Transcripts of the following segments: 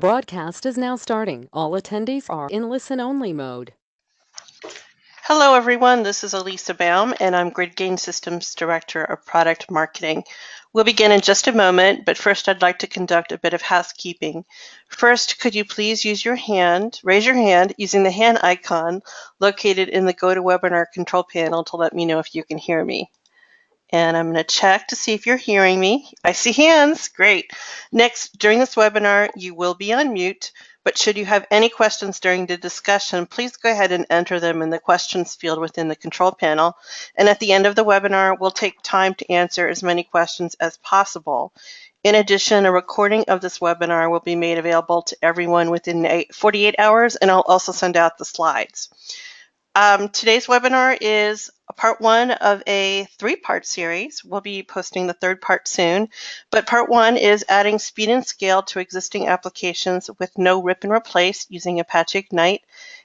broadcast is now starting. All attendees are in listen-only mode. Hello, everyone. This is Elisa Baum, and I'm Grid Gain Systems Director of Product Marketing. We'll begin in just a moment, but first I'd like to conduct a bit of housekeeping. First, could you please raise your hand using the hand icon located in the GoToWebinar control panel to let me know if you can hear me. And I'm going to check to see if you're hearing me. I see hands. Great. Next, during this webinar, you will be on mute, but should you have any questions during the discussion, please go ahead and enter them in the questions field within the control panel. And at the end of the webinar, we'll take time to answer as many questions as possible. In addition, a recording of this webinar will be made available to everyone within 48 hours, and I'll also send out the slides. Today's webinar is a part one of a three-part series. We'll be posting the third part soon, but part one is adding speed and scale to existing applications with no rip and replace using Apache Ignite.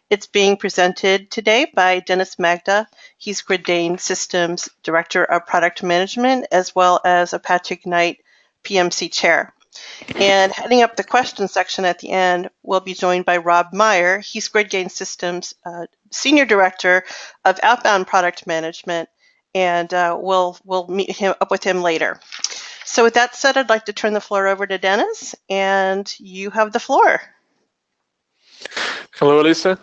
It's being presented today by Dennis Magda. He's Grid Gain Systems Director of Product Management, as well as Apache Ignite PMC Chair. And heading up the question section at the end, we'll be joined by Rob Meyer. He's Grid Gain Systems Senior Director of Outbound Product Management, and we'll meet up with him later. So with that said, I'd like to turn the floor over to Dennis, and you have the floor. Hello, Elisa.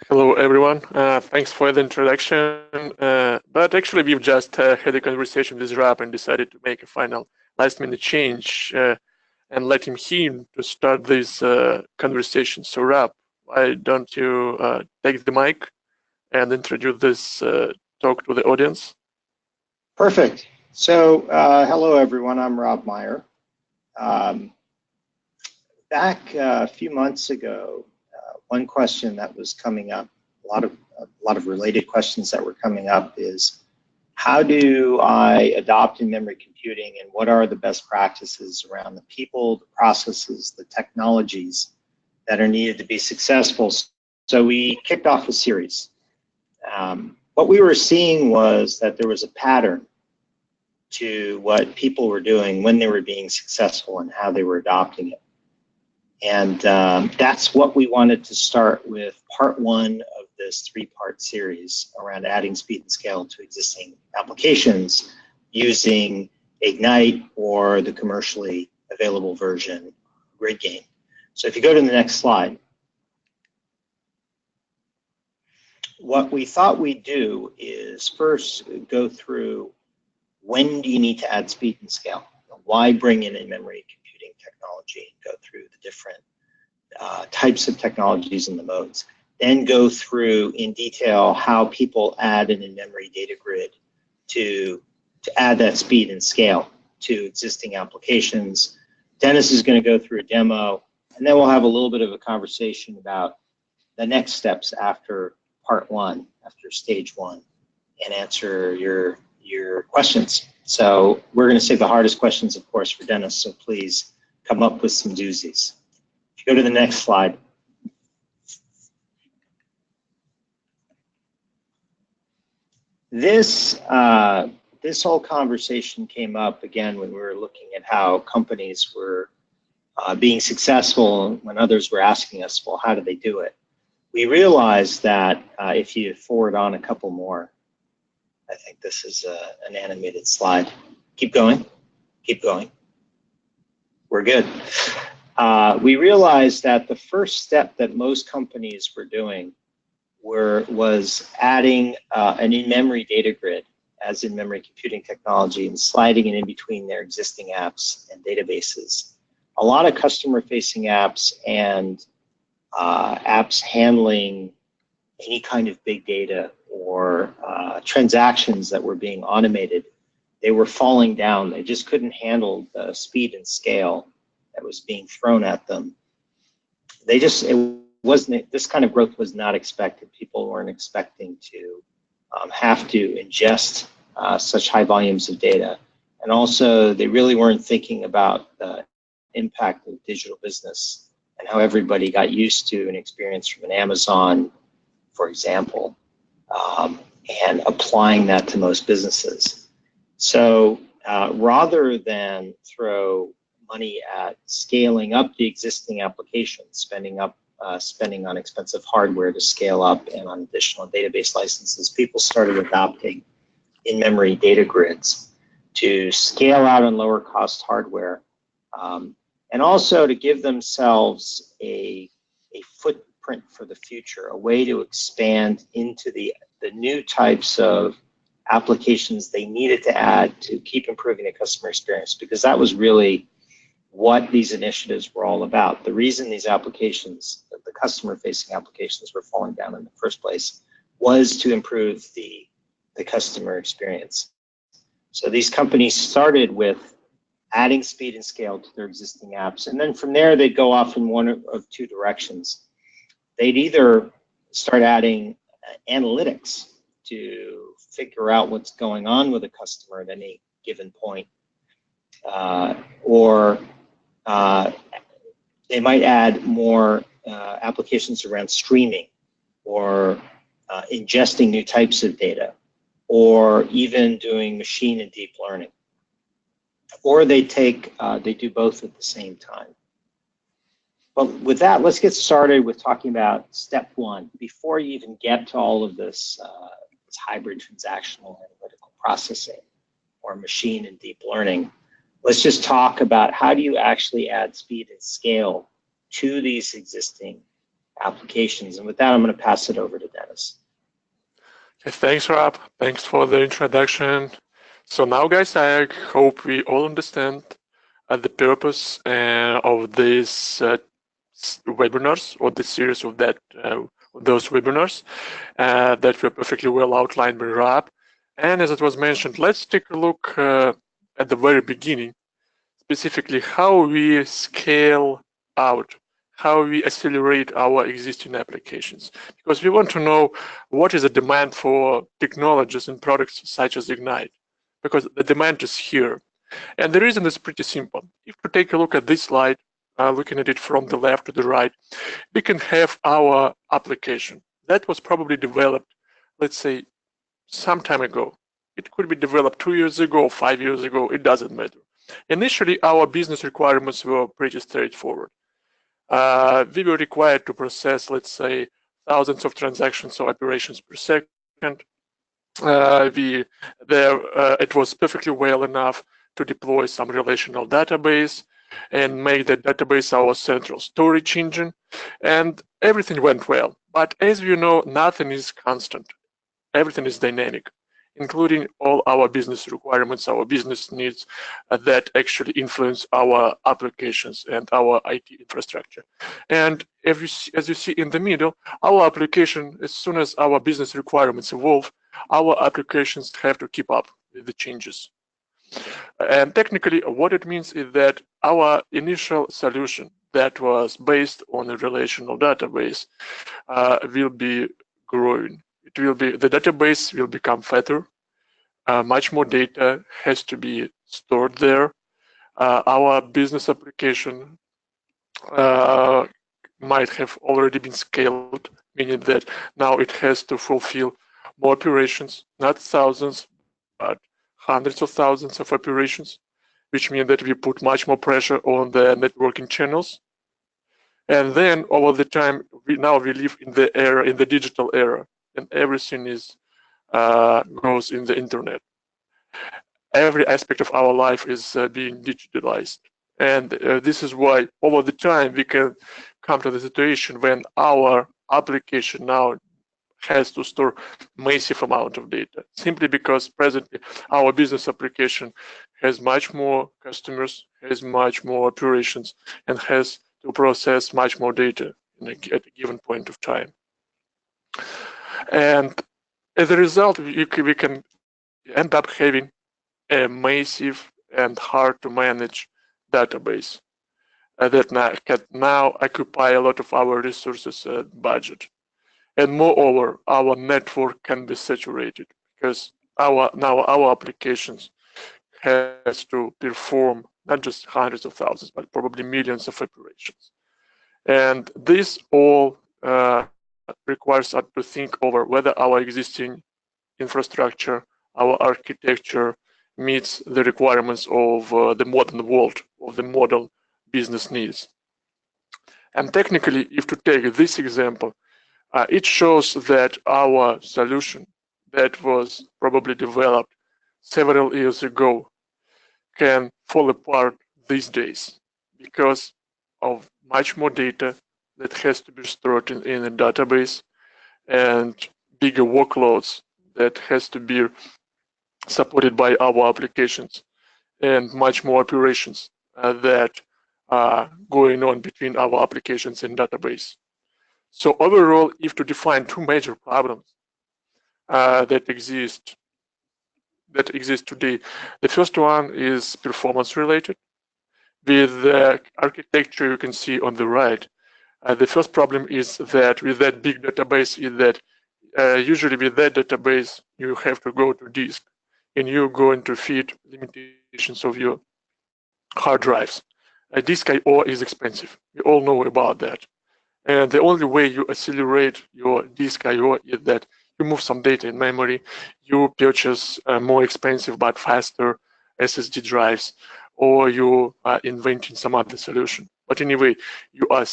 Hello, everyone. Thanks for the introduction. But actually, we've just had a conversation with Rob and decided to make a final last-minute change and let him to start this conversation. So Rob, why don't you take the mic and introduce this talk to the audience? Perfect. So hello, everyone. I'm Rob Meyer. Back a few months ago, one question that was coming up, a lot of related questions that were coming up is, how do I adopt in-memory computing, and what are the best practices around the people, the processes, the technologies that are needed to be successful? So we kicked off a series. What we were seeing was that there was a pattern to what people were doing when they were being successful and how they were adopting it. And that's what we wanted to start with part one of this three-part series around adding speed and scale to existing applications using Ignite or the commercially available version, Grid Gain. So if you go to the next slide, what we thought we'd do is first go through, when do you need to add speed and scale? Why bring in memory computing technology? Go through the different types of technologies and the modes. Then go through in detail how people add an in-memory data grid to add that speed and scale to existing applications. Dennis is going to go through a demo, and then we'll have a little bit of a conversation about the next steps after part one, after stage one, and answer your questions. So we're going to save the hardest questions, of course, for Dennis, so please come up with some doozies. If you go to the next slide. This whole conversation came up again when we were looking at how companies were being successful, when others were asking us, well, how do they do it? We realized that if you forward on a couple more, I think this is an animated slide. Keep going, keep going. We're good. We realized that the first step that most companies were doing was adding an in-memory data grid as in-memory computing technology and sliding it in between their existing apps and databases. A lot of customer-facing apps and apps handling any kind of big data or transactions that were being automated, they were falling down. They just couldn't handle the speed and scale that was being thrown at them. This kind of growth was not expected. People weren't expecting to have to ingest such high volumes of data. And also, they really weren't thinking about the impact of digital business and how everybody got used to an experience from an Amazon, for example, and applying that to most businesses. So rather than throw money at scaling up the existing applications, spending on expensive hardware to scale up and on additional database licenses, people started adopting in-memory data grids to scale out on lower cost hardware, and also to give themselves a footprint for the future, a way to expand into the new types of applications they needed to add to keep improving the customer experience, because that was really what these initiatives were all about. The reason these applications, the customer-facing applications, were falling down in the first place was to improve the customer experience. So these companies started with adding speed and scale to their existing apps, and then from there they'd go off in one of two directions. They'd either start adding analytics to figure out what's going on with a customer at any given point, or they might add more applications around streaming or ingesting new types of data, or even doing machine and deep learning. Or they do both at the same time. But with that, let's get started with talking about step one. Before you even get to all of this, this hybrid transactional analytical processing or machine and deep learning, let's just talk about how do you actually add speed and scale to these existing applications. And with that, I'm going to pass it over to Dennis. Okay, thanks, Rob. Thanks for the introduction. So now, guys, I hope we all understand the purpose of these webinars, or the series of those webinars that were perfectly well outlined by Rob. And as it was mentioned, let's take a look at the very beginning, specifically how we scale out, how we accelerate our existing applications, because we want to know what is the demand for technologies and products such as Ignite, because the demand is here. And the reason is pretty simple. If we take a look at this slide, looking at it from the left to the right, we can have our application that was probably developed, let's say, some time ago. It could be developed 2 years ago, 5 years ago, it doesn't matter. Initially, our business requirements were pretty straightforward. We were required to process, let's say, thousands of transactions or operations per second. It was perfectly well enough to deploy some relational database and make that database our central storage engine, and everything went well. But as you know, nothing is constant. Everything is dynamic, including all our business requirements, our business needs that actually influence our applications and our IT infrastructure. And as you see in the middle, our application, as soon as our business requirements evolve, our applications have to keep up with the changes. And technically, what it means is that our initial solution that was based on a relational database will be growing. The database will become fatter. Much more data has to be stored there. Our business application might have already been scaled, meaning that now it has to fulfill more operations, not thousands, but hundreds of thousands of operations, which means that we put much more pressure on the networking channels. And then over the time, we live in the digital era, and everything goes in the internet. Every aspect of our life is being digitalized. And this is why over the time we can come to the situation when our application now has to store massive amount of data, simply because presently our business application has much more customers, has much more operations, and has to process much more data at a given point of time. And as a result, we can end up having a massive and hard to manage database that can now occupy a lot of our resources and budget. And moreover, our network can be saturated because now our applications has to perform not just hundreds of thousands, but probably millions of operations. And this all requires us to think over whether our existing infrastructure, our architecture meets the requirements of the modern world, of the modern business needs. And technically, if to take this example, it shows that our solution that was probably developed several years ago can fall apart these days because of much more data that has to be stored in a database and bigger workloads that has to be supported by our applications and much more operations that are going on between our applications and database. So overall, if to define two major problems that exist today, the first one is performance related. With the architecture you can see on the right, the first problem is that with that big database is that usually with that database you have to go to disk and you're going to feed limitations of your hard drives. Disk I/O is expensive. We all know about that. And the only way you accelerate your disk I/O is that you move some data in memory, you purchase more expensive but faster SSD drives, or you are inventing some other solution. But anyway, you are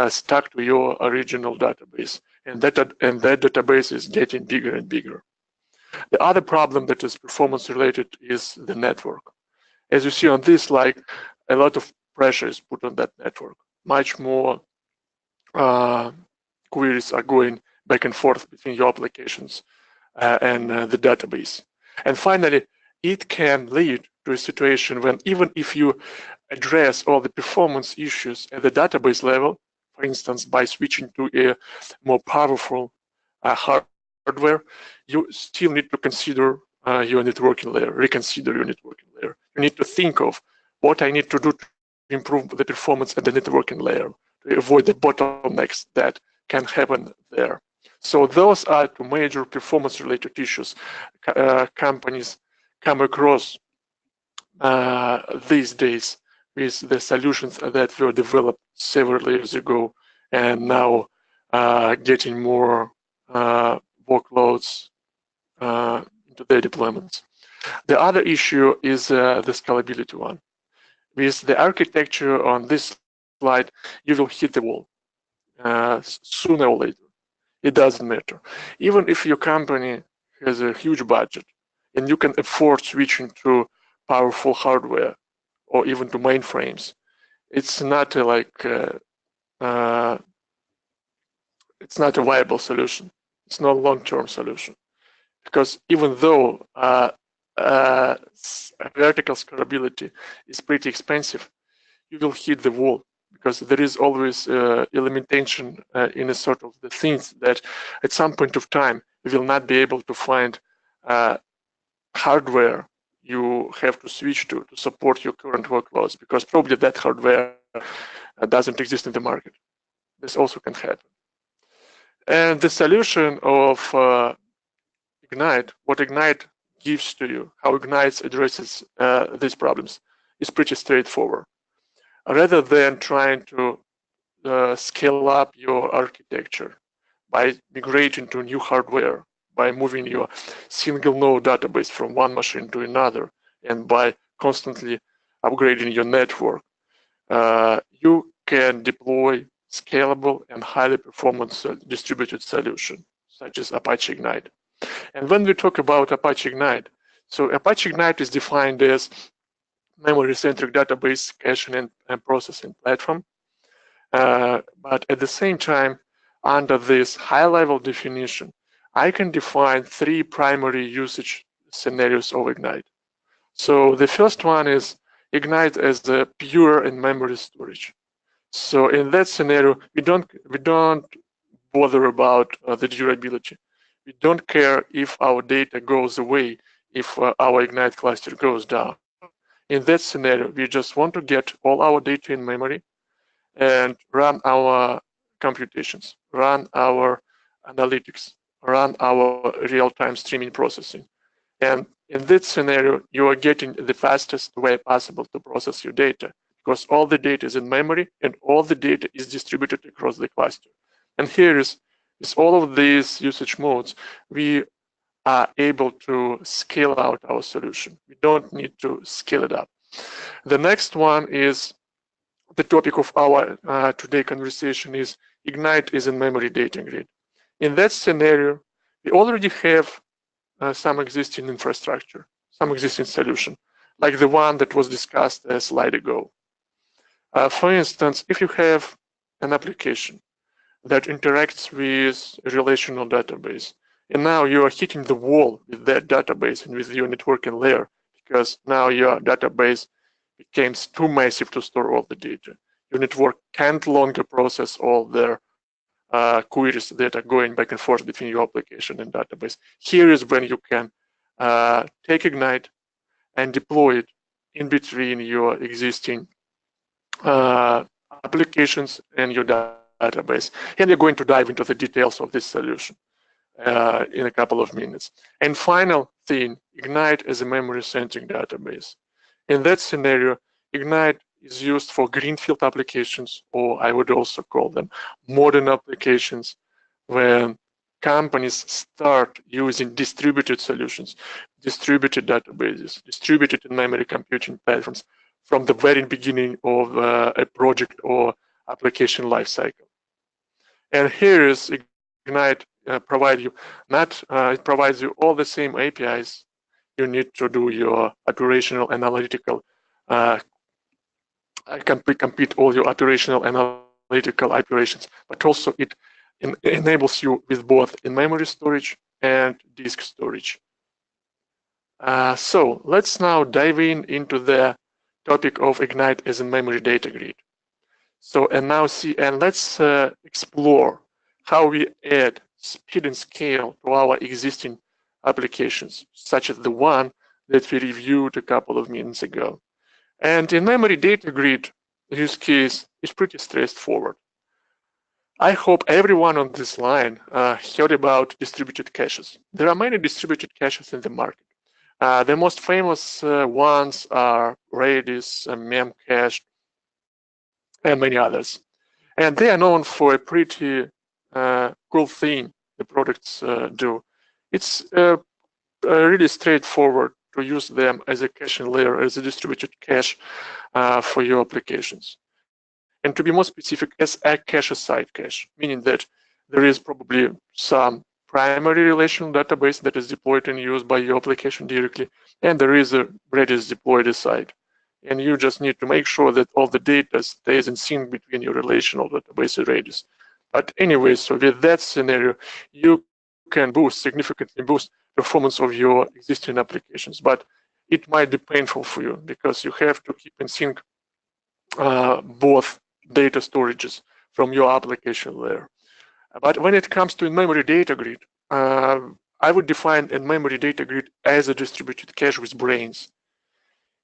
stuck to your original database, and that database is getting bigger and bigger. The other problem that is performance related is the network. As you see on this slide, a lot of pressure is put on that network. Much more queries are going back and forth between your applications and the database. And finally, it can lead to a situation when even if you address all the performance issues at the database level, for instance, by switching to a more powerful hardware, you still need to consider your networking layer, reconsider your networking layer. You need to think of what I need to do to improve the performance at the networking layer, to avoid the bottlenecks that can happen there. So those are two major performance-related issues companies come across these days with the solutions that were developed several years ago and now getting more workloads into their deployments. The other issue is the scalability one. With the architecture on this slide, you will hit the wall sooner or later. It doesn't matter. Even if your company has a huge budget and you can afford switching to powerful hardware or even to mainframes, it's not it's not a viable solution. It's not a long-term solution, because even though vertical scalability is pretty expensive, you will hit the wall because there is always a limitation in a sort of the things that at some point of time you will not be able to find hardware you have to switch to support your current workloads, because probably that hardware doesn't exist in the market. This also can happen. And the solution of Ignite, what Ignite gives to you, how Ignite addresses these problems, is pretty straightforward. Rather than trying to scale up your architecture by migrating to new hardware, by moving your single node database from one machine to another, and by constantly upgrading your network, you can deploy scalable and highly performance distributed solution, such as Apache Ignite. And when we talk about Apache Ignite, so Apache Ignite is defined as memory-centric database caching and processing platform. But at the same time, under this high-level definition, I can define three primary usage scenarios of Ignite. So the first one is Ignite as the pure in-memory storage. So in that scenario, we don't bother about the durability. We don't care if our data goes away, if our Ignite cluster goes down. In that scenario, we just want to get all our data in memory and run our computations, run our analytics, run our real-time streaming processing. And in that scenario, you are getting the fastest way possible to process your data, because all the data is in memory and all the data is distributed across the cluster. And here is all of these usage modes, we are able to scale out our solution. We don't need to scale it up. The next one is the topic of our today conversation is Ignite is in-memory data grid. In that scenario, we already have some existing infrastructure, some existing solution, like the one that was discussed a slide ago. For instance, if you have an application that interacts with a relational database, and now you are hitting the wall with that database and with your networking layer, because now your database becomes too massive to store all the data. Your network can't longer process all their queries that are going back and forth between your application and database. Here is when you can take Ignite and deploy it in between your existing applications and your database. And we're going to dive into the details of this solution in a couple of minutes. And final thing, Ignite as a memory-centric database. In that scenario, Ignite is used for greenfield applications, or I would also call them modern applications, when companies start using distributed solutions, distributed databases, distributed in-memory computing platforms from the very beginning of a project or application lifecycle. And here is Ignite provide you it provides you all the same APIs you need to do your operational analytical complete all your operational analytical operations, but also it enables you with both in-memory storage and disk storage. So let's now dive into the topic of Ignite as a memory data grid. So let's explore how we add speed and scale to our existing applications, such as the one that we reviewed a couple of minutes ago. And in memory data grid use case is pretty straightforward. I hope everyone on this line heard about distributed caches. There are many distributed caches in the market. The most famous ones are Redis, Memcache, and many others. And they are known for a pretty cool thing the products do. It's really straightforward to use them as a caching layer, as a distributed cache for your applications. And to be more specific, as a cache-side cache, meaning that there is probably some primary relational database that is deployed and used by your application directly, and there is a Redis deployed aside. And you just need to make sure that all the data stays in sync between your relational database and Redis. But anyway, so with that scenario, you can significantly boost performance of your existing applications, but it might be painful for you because you have to keep in sync both data storages from your application layer. But when it comes to in-memory data grid, I would define in-memory data grid as a distributed cache with brains,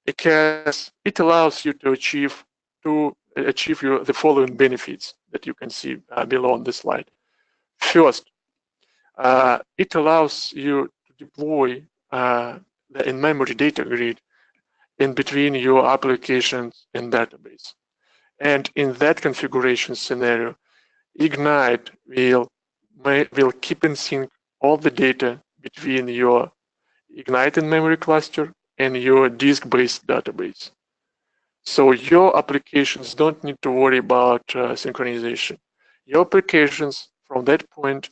because it allows you to achieve the following benefits that you can see below on this slide. First, it allows you to deploy the in-memory data grid in between your applications and database. And in that configuration scenario, Ignite will keep in sync all the data between your Ignite in-memory cluster and your disk-based database. So your applications don't need to worry about synchronization. Your applications from that point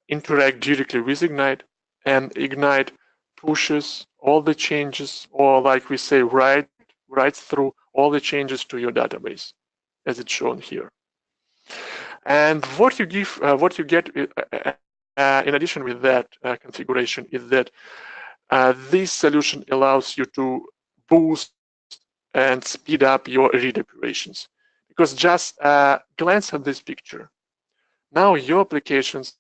interact directly with Ignite, and Ignite pushes all the changes, or like we say, writes through all the changes to your database, as it's shown here. And what you get in addition with that configuration is that this solution allows you to boost and speed up your read operations. Because just glance at this picture. Now your applications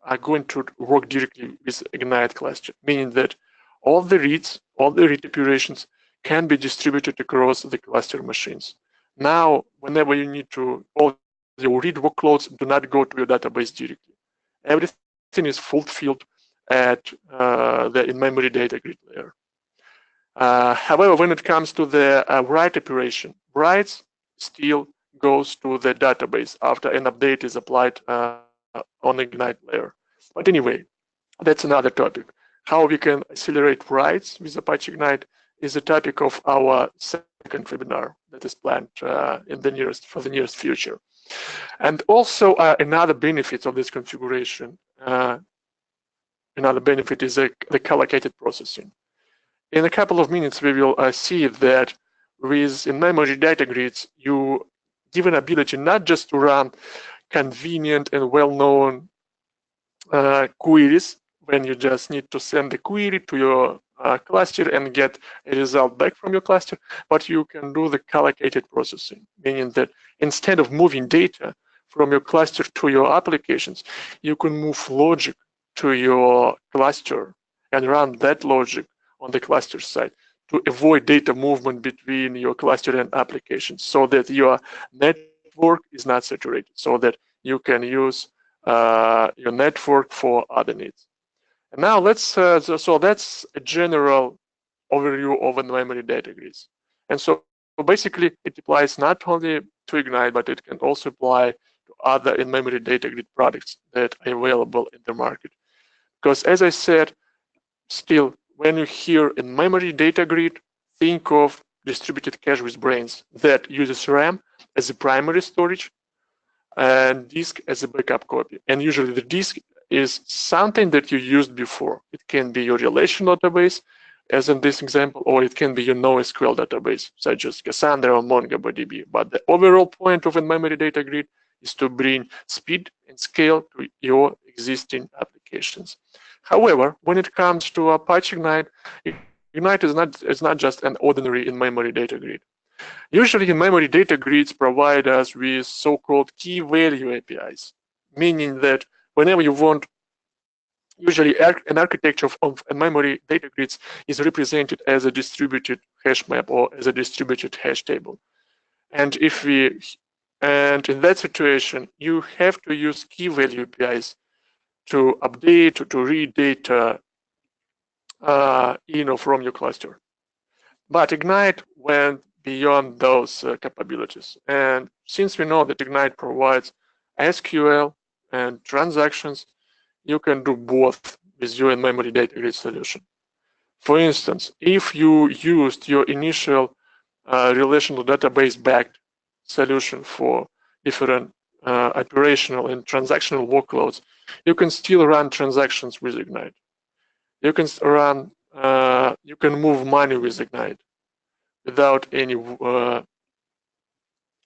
are going to work directly with Ignite cluster, meaning that all the reads, all the read operations can be distributed across the cluster machines. Now, whenever you need to, all your read workloads do not go to your database directly. Everything is fulfilled at the in-memory data grid layer. However, when it comes to the write operation, writes still goes to the database after an update is applied on Ignite layer. But anyway, That's another topic. How we can accelerate writes with Apache Ignite is a topic of our second webinar that is planned for the nearest future. And also another benefit of this configuration, another benefit is the allocated processing. In a couple of minutes, we will see that with in-memory data grids, you give an ability not just to run convenient and well-known queries when you just need to send the query to your cluster and get a result back from your cluster, but you can do the allocated processing, meaning that instead of moving data from your cluster to your applications, you can move logic to your cluster and run that logic on the cluster side to avoid data movement between your cluster and applications, so that your network is not saturated, so that you can use your network for other needs. And now let's, so that's a general overview of in-memory data grids. And so basically it applies not only to Ignite, but it can also apply to other in-memory data grid products that are available in the market. Because as I said, still, when you hear in-memory data grid, think of distributed cache with brains that uses RAM as a primary storage and disk as a backup copy. And usually the disk is something that you used before. It can be your relational database, as in this example, or it can be your NoSQL database, such as Cassandra or MongoDB. But the overall point of in-memory data grid is to bring speed and scale to your existing applications. However, when it comes to Apache Ignite, Ignite is not just an ordinary in-memory data grid. Usually in-memory data grids provide us with so-called key value APIs, meaning that whenever you want, usually an architecture of in-memory data grids is represented as a distributed hash map or as a distributed hash table. And in that situation, you have to use key value APIs to update or to read data from your cluster. But Ignite went beyond those capabilities. And since we know that Ignite provides SQL and transactions, you can do both with your in-memory data grid solution. For instance, if you used your initial relational database-backed solution for different operational and transactional workloads, you can still run transactions with Ignite. You can you can move money with Ignite without any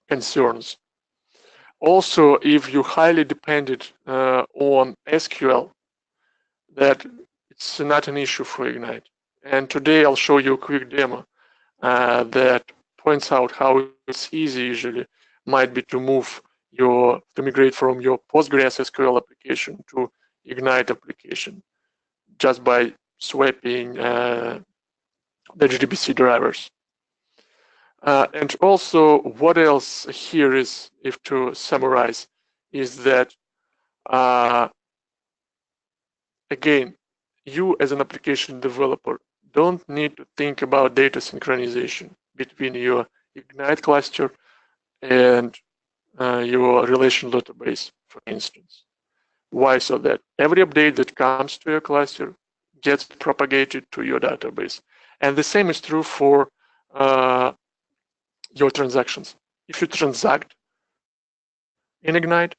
concerns. Also, if you highly depended on SQL, that it's not an issue for Ignite. And today I'll show you a quick demo that points out how it's easy usually might be to migrate from your PostgreSQL application to Ignite application just by swapping the JDBC drivers. And also, what else here is, if to summarize, is that, again, you as an application developer don't need to think about data synchronization between your Ignite cluster and your relational database, for instance. Why? So that every update that comes to your cluster gets propagated to your database. And the same is true for your transactions. If you transact in Ignite,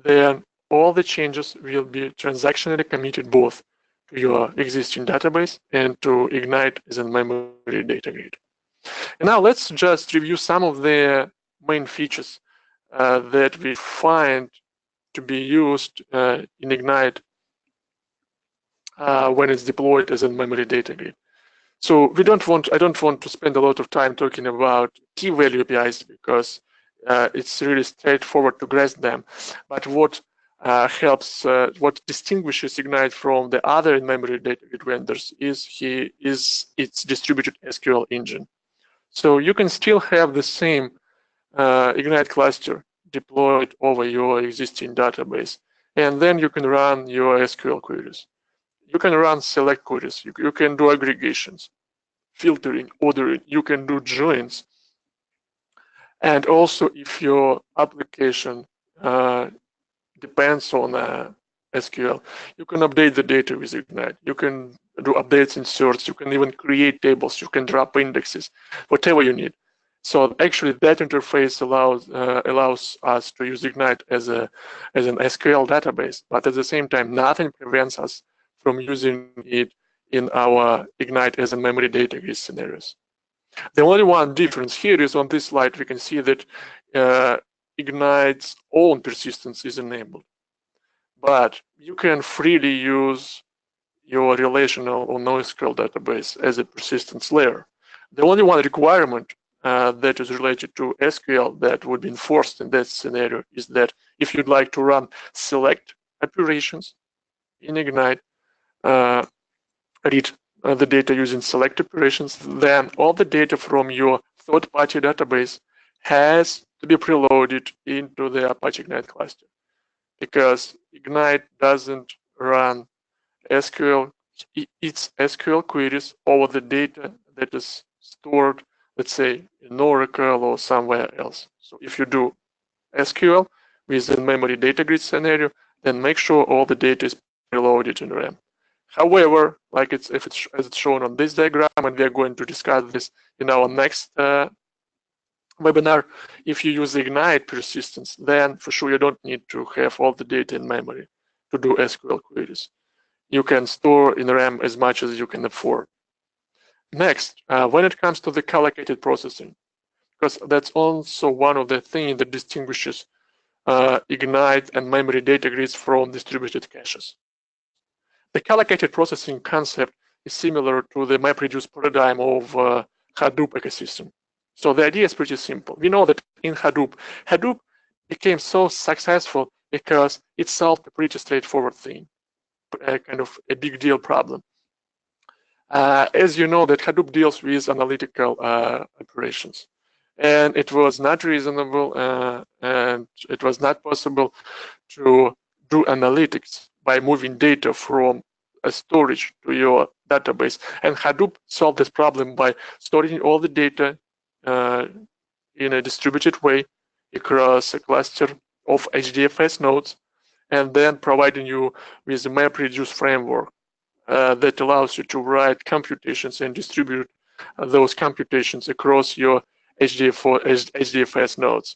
then all the changes will be transactionally committed both to your existing database and to Ignite as a in-memory data grid. And now let's just review some of the main features that we find to be used in Ignite when it's deployed as a in-memory data grid. So I don't want to spend a lot of time talking about key value APIs because it's really straightforward to grasp them. But what what distinguishes Ignite from the other in-memory data grid vendors is its distributed SQL engine. So you can still have the same Ignite cluster deployed over your existing database, and then you can run your SQL queries. You can run select queries. You can do aggregations, filtering, ordering. You can do joins. And also, if your application depends on a SQL. You can update the data with Ignite. You can do updates, inserts. You can even create tables. You can drop indexes, whatever you need. So actually, that interface allows us to use Ignite as an SQL database. But at the same time, nothing prevents us from using it in our Ignite as a memory database scenarios. The only one difference here is on this slide, we can see that Ignite's own persistence is enabled. But you can freely use your relational or NoSQL database as a persistence layer. The only one requirement that is related to SQL that would be enforced in that scenario is that if you'd like to run select operations in Ignite, read the data using select operations, then all the data from your third-party database has to be preloaded into the Apache Ignite cluster, because Ignite doesn't run SQL, its SQL queries over the data that is stored, let's say, in Oracle or somewhere else. So if you do SQL with a memory data grid scenario, then make sure all the data is preloaded in RAM. However, like as it's shown on this diagram, and we are going to discuss this in our next webinar, if you use Ignite persistence, then for sure you don't need to have all the data in memory to do SQL queries. You can store in RAM as much as you can afford. Next, when it comes to the collocated processing, because that's also one of the things that distinguishes Ignite and memory data grids from distributed caches. The collocated processing concept is similar to the MapReduce paradigm of Hadoop ecosystem. So the idea is pretty simple. We know that in Hadoop became so successful because it solved a pretty straightforward thing, kind of a big deal problem. As you know, that Hadoop deals with analytical operations. And it was not reasonable and it was not possible to do analytics by moving data from a storage to your database. And Hadoop solved this problem by storing all the data in a distributed way across a cluster of HDFS nodes, and then providing you with a MapReduce framework that allows you to write computations and distribute those computations across your HDFS nodes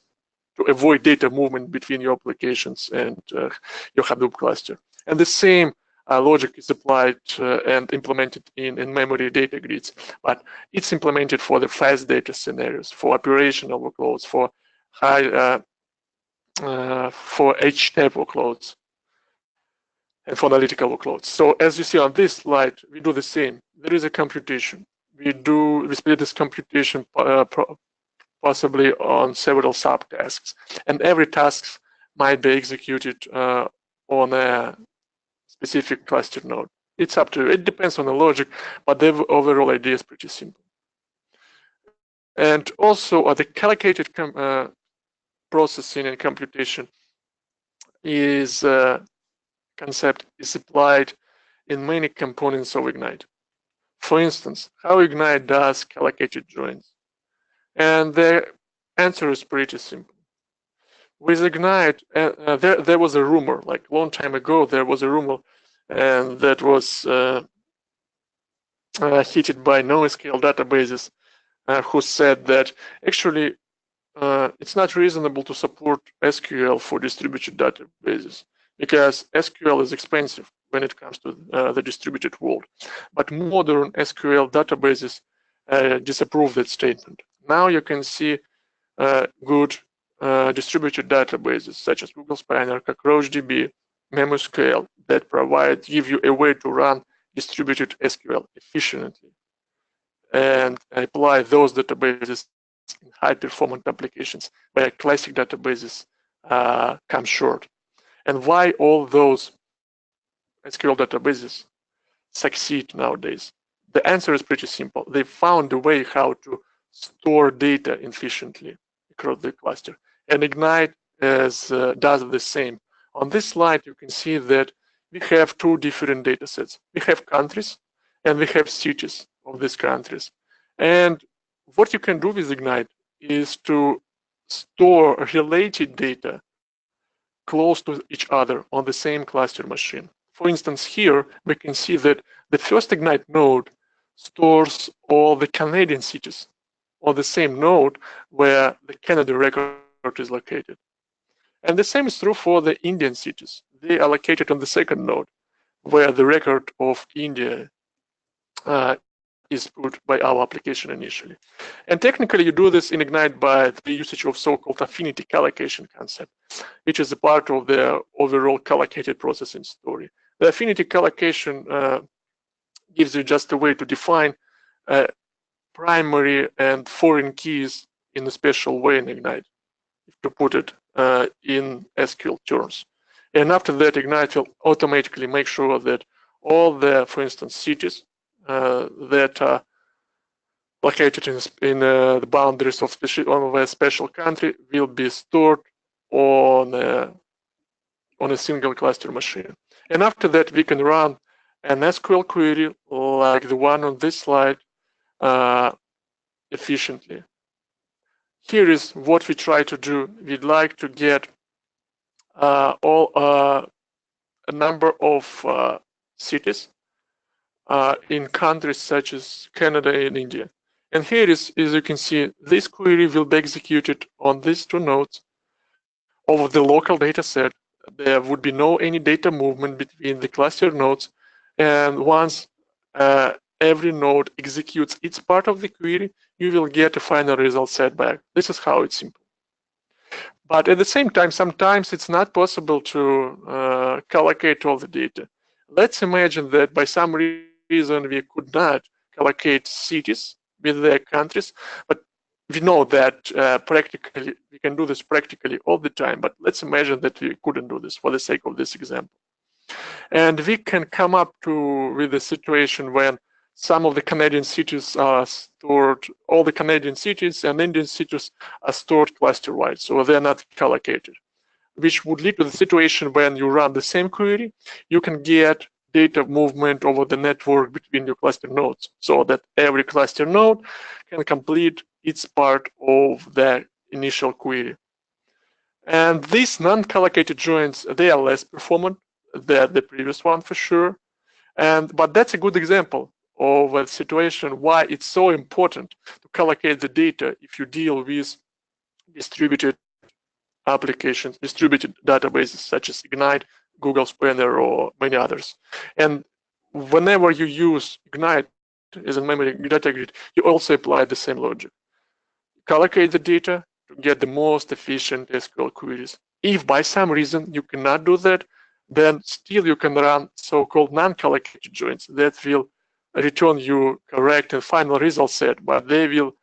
to avoid data movement between your applications and your Hadoop cluster. And the same logic is applied and implemented in memory data grids, but it's implemented for the fast data scenarios, for operational workloads, for high for HTAP workloads, and for analytical workloads. So as you see on this slide, we do the same. There is a computation. We split this computation possibly on several subtasks, and every task might be executed on a specific cluster node. It's up to you. It depends on the logic, but the overall idea is pretty simple. And also the collocated processing and computation is concept is applied in many components of Ignite. For instance, how Ignite does collocated joins. And the answer is pretty simple. With Ignite, there was a rumor, like a long time ago, there was a rumor, and that was heated by NoSQL databases, who said that actually it's not reasonable to support SQL for distributed databases because SQL is expensive when it comes to the distributed world. But modern SQL databases disapprove that statement. Now you can see good distributed databases such as Google Spanner, CockroachDB, NoSQL that give you a way to run distributed SQL efficiently and apply those databases in high-performance applications where classic databases come short. And why all those SQL databases succeed nowadays? The answer is pretty simple. They found a way how to store data efficiently across the cluster. And Ignite does the same. On this slide, you can see that we have two different data sets. We have countries and we have cities of these countries. And what you can do with Ignite is to store related data close to each other on the same cluster machine. For instance, here we can see that the first Ignite node stores all the Canadian cities on the same node where the Canada record is located. And the same is true for the Indian cities. They are located on the second node where the record of India is put by our application initially. And technically, you do this in Ignite by the usage of so-called affinity collocation concept, which is a part of the overall collocated processing story. The affinity collocation gives you just a way to define primary and foreign keys in a special way in Ignite, to put it in SQL terms. And after that, Ignite will automatically make sure that all the, for instance, cities that are located in the boundaries of a special country will be stored on a single cluster machine. And after that, we can run an SQL query like the one on this slide efficiently. Here is what we try to do. We'd like to get a number of cities in countries such as Canada and India. And here is, as you can see, this query will be executed on these two nodes of the local data set. There would be no any data movement between the cluster nodes. And once every node executes its part of the query, you will get a final result set back. This is how it's simple. But at the same time, sometimes it's not possible to collocate all the data. Let's imagine that by some reason we could not collocate cities with their countries, but we know that practically we can do this practically all the time. But let's imagine that we couldn't do this for the sake of this example. And we can come up with a situation when some of the Canadian cities are stored, all the Canadian cities and Indian cities are stored cluster-wide, so they're not collocated, which would lead to the situation when you run the same query, you can get data movement over the network between your cluster nodes, so that every cluster node can complete its part of the initial query. And these non-collocated joins, they are less performant than the previous one for sure. But that's a good example of a situation why it's so important to collocate the data if you deal with distributed applications, distributed databases such as Ignite, Google Spanner, or many others. And whenever you use Ignite as a memory data grid, you also apply the same logic. Collocate the data to get the most efficient SQL queries. If by some reason you cannot do that, then still you can run so-called non-collocated joins that will return you correct and final result set, but they will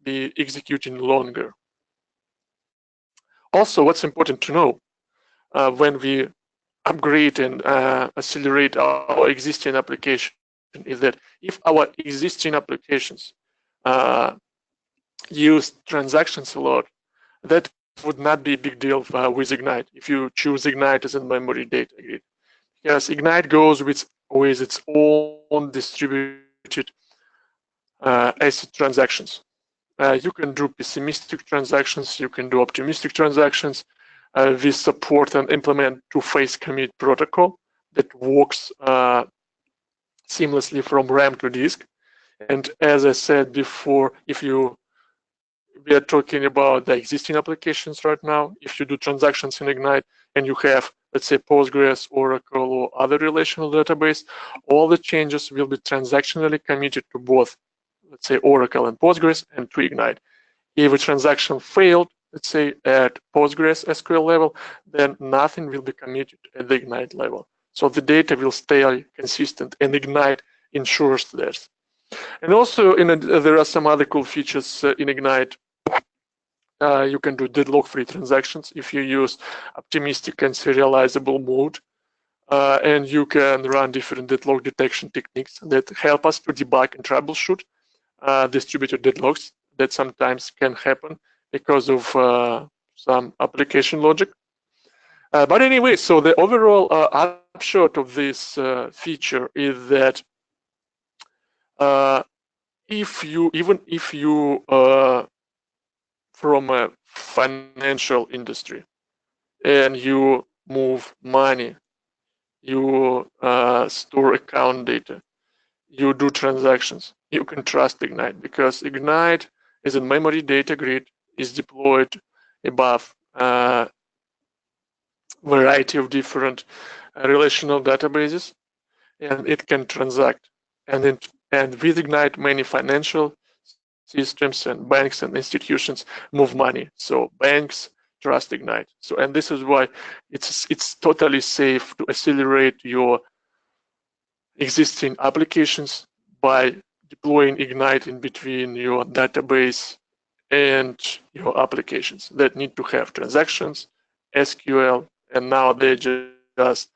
be executing longer. Also, what's important to know when we upgrade and accelerate our existing application is that if our existing applications use transactions a lot, that would not be a big deal with Ignite if you choose Ignite as a memory data grid. Because Ignite goes with its own distributed ACID transactions. You can do pessimistic transactions, you can do optimistic transactions. We support and implement two-phase commit protocol that works seamlessly from RAM to disk. And as I said before, we are talking about the existing applications right now. If you do transactions in Ignite and you have, let's say, Postgres, Oracle, or other relational database, all the changes will be transactionally committed to both, let's say, Oracle and Postgres and to Ignite. If a transaction failed, let's say, at Postgres SQL level, then nothing will be committed at the Ignite level. So the data will stay consistent, and Ignite ensures that. And also, there are some other cool features in Ignite. You can do deadlock-free transactions if you use optimistic and serializable mode. And you can run different deadlock detection techniques that help us to debug and troubleshoot distributed deadlocks that sometimes can happen because of some application logic. But anyway, so the overall upshot of this feature is that even if you from a financial industry, and you move money, you store account data, you do transactions, you can trust Ignite, because Ignite is a memory data grid, is deployed above a variety of different relational databases, and it can transact. And with Ignite, many financial systems and banks and institutions move money. So banks trust Ignite. So, and this is why it's totally safe to accelerate your existing applications by deploying Ignite in between your database and your applications that need to have transactions, SQL, and now they're just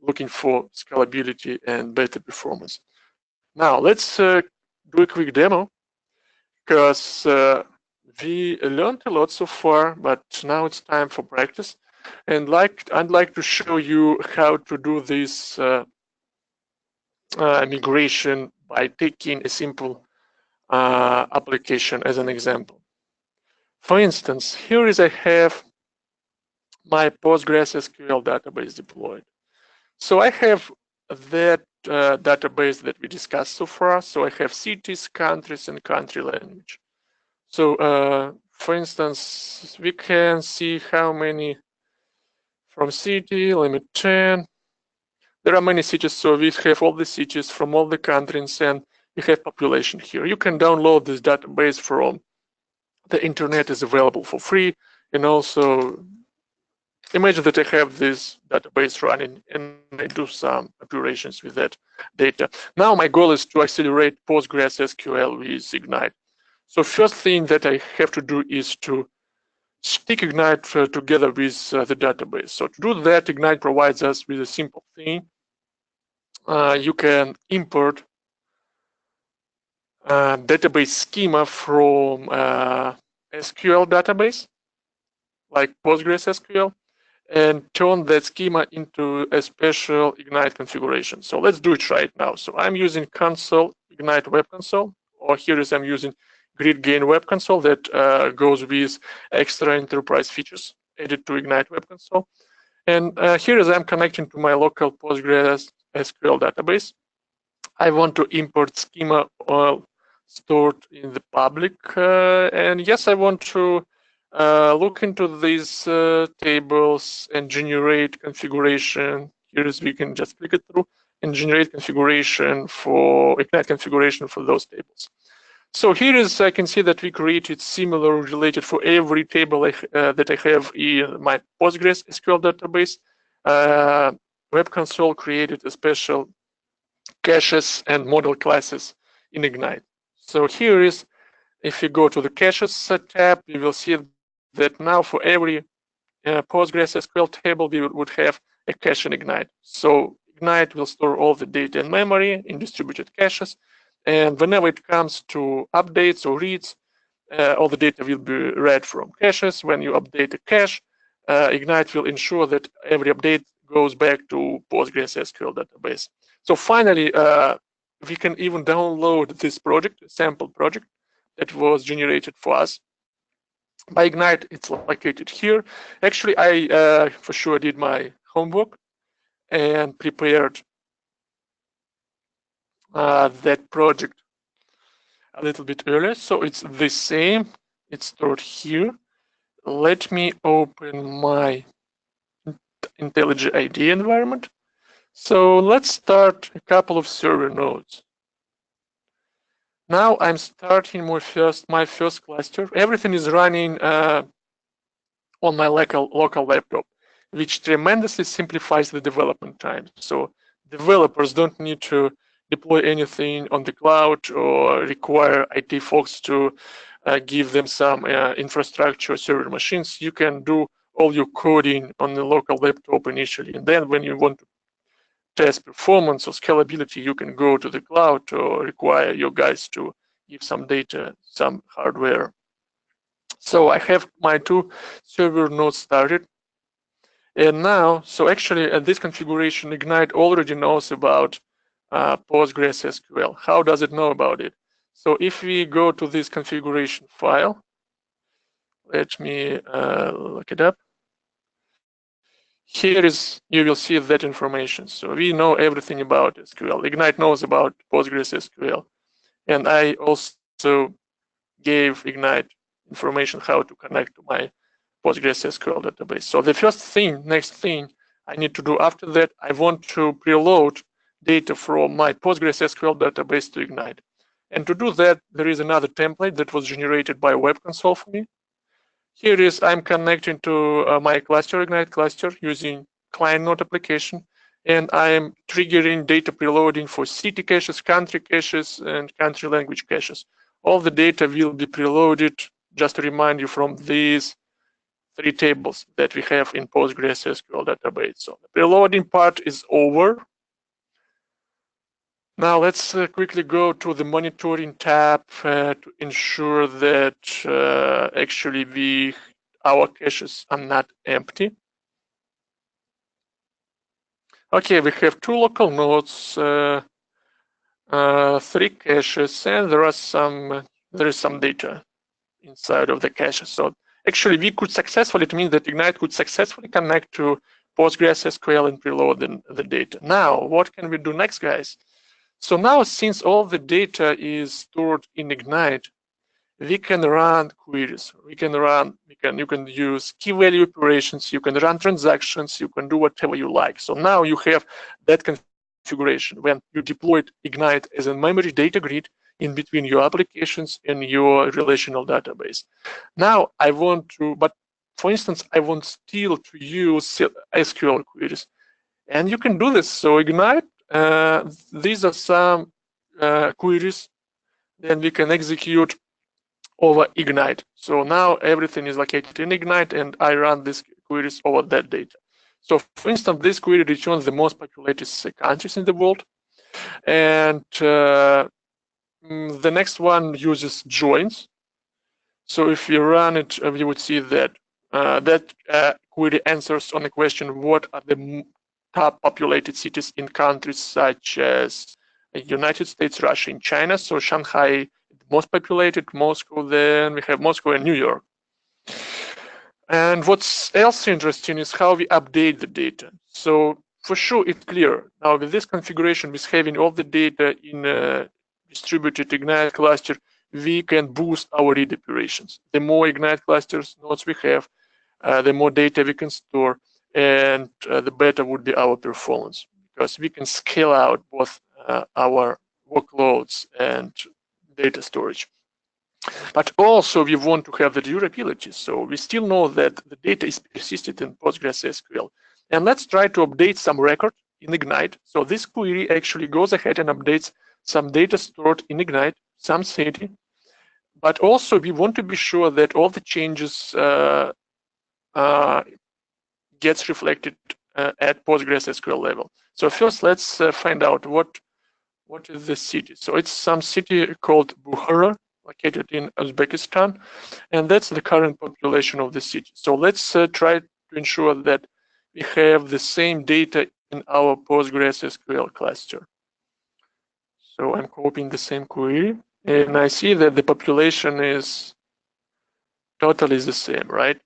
looking for scalability and better performance. Now let's do a quick demo, because we learned a lot so far, but now it's time for practice. And I'd like to show you how to do this migration by taking a simple application as an example. For instance, here is I have my PostgreSQL database deployed. So I have that database that we discussed so far. So I have cities, countries, and country language. So for instance, we can see how many from city, limit 10. There are many cities, so we have all the cities from all the countries, and we have population here. You can download this database from the internet, is available for free, and also imagine that I have this database running and I do some operations with that data. Now my goal is to accelerate PostgreSQL with Ignite. So first thing that I have to do is to stick Ignite together with the database. So to do that, Ignite provides us with a simple thing. You can import database schema from SQL database, like PostgreSQL, and turn that schema into a special Ignite configuration. So let's do it right now. So I'm using console, Ignite Web Console, or here is I'm using GridGain Web Console that goes with extra enterprise features added to Ignite Web Console. And here is I'm connecting to my local PostgreSQL database. I want to import schema stored in the public. And yes, I want to look into these tables and generate configuration. Here is we can just click it through and generate configuration for Ignite configuration for those tables. So here is I can see that we created similar related for every table that I have in my PostgreSQL database. Web Console created a special caches and model classes in Ignite. So here is, if you go to the caches tab, you will see that now for every PostgreSQL table, we would have a cache in Ignite. So Ignite will store all the data in memory in distributed caches. And whenever it comes to updates or reads, all the data will be read from caches. When you update a cache, Ignite will ensure that every update goes back to PostgreSQL database. So finally, we can even download this project, sample project that was generated for us by Ignite. It's located here. Actually, I for sure did my homework and prepared that project a little bit earlier. So it's the same. It's stored here. Let me open my IntelliJ IDE environment. So let's start a couple of server nodes. Now I'm starting my first cluster. Everything is running on my local laptop, which tremendously simplifies the development time. So developers don't need to deploy anything on the cloud or require IT folks to give them some infrastructure server machines. You can do all your coding on the local laptop initially, and then when you want to test performance or scalability, you can go to the cloud or require your guys to give some data, some hardware. So I have my 2 server nodes started. And now, so actually at this configuration, Ignite already knows about PostgreSQL. How does it know about it? So if we go to this configuration file, let me look it up. here is, you will see that information. So we know everything about SQL. Ignite knows about Postgres SQL. And I also gave Ignite information how to connect to my Postgres SQL database. So the next thing I need to do after that, I want to preload data from my Postgres SQL database to Ignite. And to do that, there is another template that was generated by Web Console for me. Here is, I'm connecting to my cluster, Ignite cluster, using client node application, and I'm triggering data preloading for city caches, country caches, and country language caches. All the data will be preloaded, just to remind you, from these 3 tables that we have in Postgres SQL database. So the preloading part is over. Now let's quickly go to the monitoring tab to ensure that actually our caches are not empty. Okay, we have 2 local nodes, 3 caches, and there is some data inside of the caches. So actually, we could successfully, it means that Ignite could successfully connect to Postgres SQL and preload the data. Now, what can we do next, guys? So now, since all the data is stored in Ignite, we can run queries. You can use key value operations. You can run transactions. You can do whatever you like. So now you have that configuration when you deployed Ignite as a memory data grid in between your applications and your relational database. Now I want to, but for instance, I want still to use SQL queries, and you can do this. So Ignite. These are some queries that we can execute over Ignite. So now everything is located in Ignite, and I run these queries over that data. So for instance, this query returns the most populated countries in the world. And the next one uses joins. So if you run it, you would see that query answers on the question, what are the top populated cities in countries such as United States, Russia, and China. So Shanghai, most populated, Moscow, then we have Moscow and New York. And what's else interesting is how we update the data. So for sure, it's clear. Now with this configuration, with having all the data in a distributed Ignite cluster, we can boost our read operations. The more Ignite clusters nodes we have, the more data we can store, and the better would be our performance, because we can scale out both our workloads and data storage. But also we want to have the durability. So we still know that the data is persisted in Postgres SQL. And let's try to update some record in Ignite. So this query actually goes ahead and updates some data stored in Ignite, some city. But also we want to be sure that all the changes gets reflected at Postgres SQL level. So first, let's find out what is the city. So it's some city called Bukhara, located in Uzbekistan, and that's the current population of the city. So let's try to ensure that we have the same data in our Postgres SQL cluster. So I'm copying the same query, and I see that the population is totally the same, right?